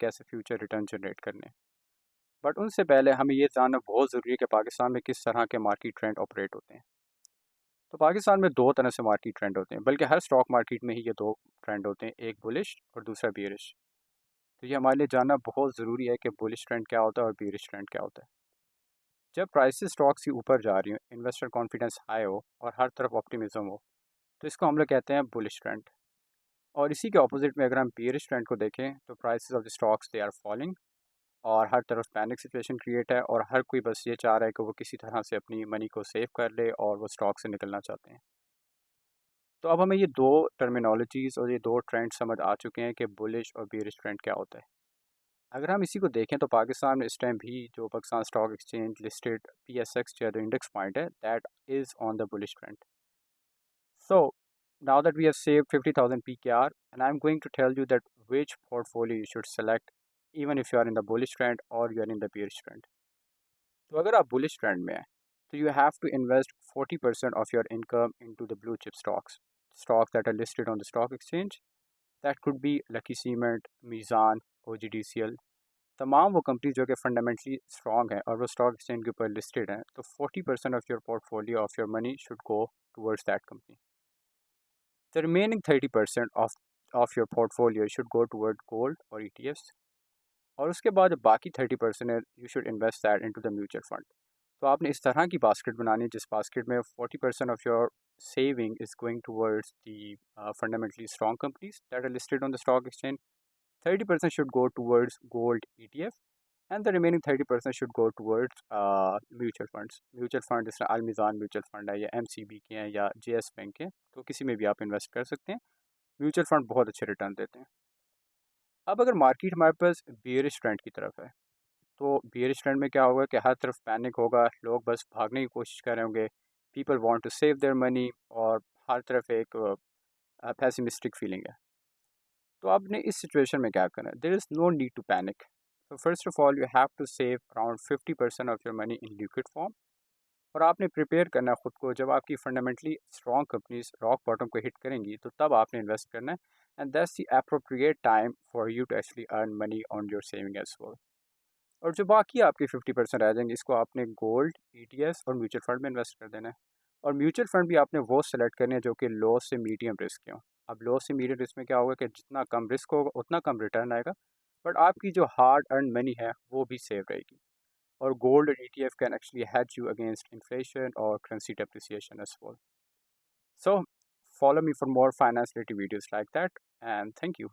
कैसे future return generate करने। But उनसे पहले हमें ये जानना बहुत ज़रूरी है कि पाकिस्तान में किस तरह के मार्केट ट्रेंड ऑपरेट होते हैं। तो पाकिस्तान में दो तरह से मार्केट ट्रेंड होते हैं, बल्कि हर स्टॉक मार्केट में ही ये दो ट्रेंड होते हैं, एक बुलिश और दूसरा बेरिश। तो ये हमारे लिए जानना बहुत ज़रूरी है कि बुलिश ट्रेंड क्या होता है और बेरिश ट्रेंड क्या होता है। जब प्राइसेस स्टॉक्स की ऊपर जा रही हो, इन्वेस्टर कॉन्फिडेंस हाई हो और हर तरफ ऑप्टिमिज्म हो, तो इसको हम लोग कहते हैं बुलिश ट्रेंड। और इसी के ऑपोजिट में अगर हम बेरिश ट्रेंड को देखें तो prices of the stocks they are falling और हर तरफ पैनिक सिचुएशन क्रिएट है और हर कोई बस ये चाह रहा है कि वो किसी तरह से अपनी मनी को सेव कर ले और वो स्टॉक से निकलना चाहते हैं। तो अब हमें ये दो टर्मिनोलॉजीज़ और ये दो ट्रेंड समझ आ चुके हैं कि बुलिश और बेरिश ट्रेंड क्या होता है। अगर हम इसी को देखें तो पाकिस्तान में इस टाइम भी जो Pakistan stock exchange listed PSX या जो इंडेक्स पॉइंट है, that is on the bullish trend. So now that we have saved 50,000 PKR, and I'm going to tell you that which portfolio you should select, even if you are in the bullish trend or you are in the bearish trend. तो अगर आप bullish trend में हैं, तो you have to invest 40% of your income into the blue chip stocks that are listed on the stock exchange. That could be Lucky Cement, Mizan, OGDCL. तमाम वो company जो कि फंडामेंटली स्ट्रॉन्ग है और वो स्टॉक एक्सचेंज के ऊपर listed हैं, तो 40% of your portfolio of your money should go towards that company. The remaining 30% of your portfolio should go toward gold or ETFs. और उसके बाद जो बाकी 30% है, you should invest that into the mutual fund. तो आपने इस तरह की बास्केट बनानी है जिस बास्केट में 40% of your saving is going towards the fundamentally strong companies that are listed on the stock exchange. 30% should go towards gold ETF, and the remaining 30% should go towards mutual funds. Mutual fund जैसे Al Mizan mutual fund है या MCB के हैं या JS bank के, तो किसी में भी आप इन्वेस्ट कर सकते हैं। म्यूचुअल फंड बहुत अच्छे रिटर्न देते हैं। अब अगर मार्केट हमारे पास बेयरिश ट्रेंड की तरफ है, तो बेयरिश ट्रेंड में क्या होगा कि हर तरफ पैनिक होगा, लोग बस भागने की कोशिश कर रहे होंगे, people want to save their money, और हर तरफ एक पेसिमिस्टिक फीलिंग है। तो आपने इस सिचुएशन में क्या करना है? There is no need to panic. तो first of all you have to save around 50% of your money in liquid form, और आपने प्रिपेयर करना है ख़ुद को, जब आपकी fundamentally strong companies rock bottom को हिट करेंगी तो तब आपने इन्वेस्ट करना है। And that's the appropriate time for you to actually earn money on your saving as well. और जो बाकी आपके 50% रह जाएंगे, इसको आपने गोल्ड, ETS और म्यूचुअल फंड में इन्वेस्ट कर देना है। और म्यूचुअल फंड भी आपने वो सेलेक्ट करने हैं जो कि लो से मीडियम रिस्क के हों। अब लो से मीडियम रिस्क में क्या होगा कि जितना कम रिस्क होगा उतना कम रिटर्न आएगा, बट आपकी जो हार्ड अर्न मनी है वो भी सेव रहेगी। Or gold and ETF can actually hedge you against inflation or currency depreciation as well. So follow me for more finance related videos like that, and thank you.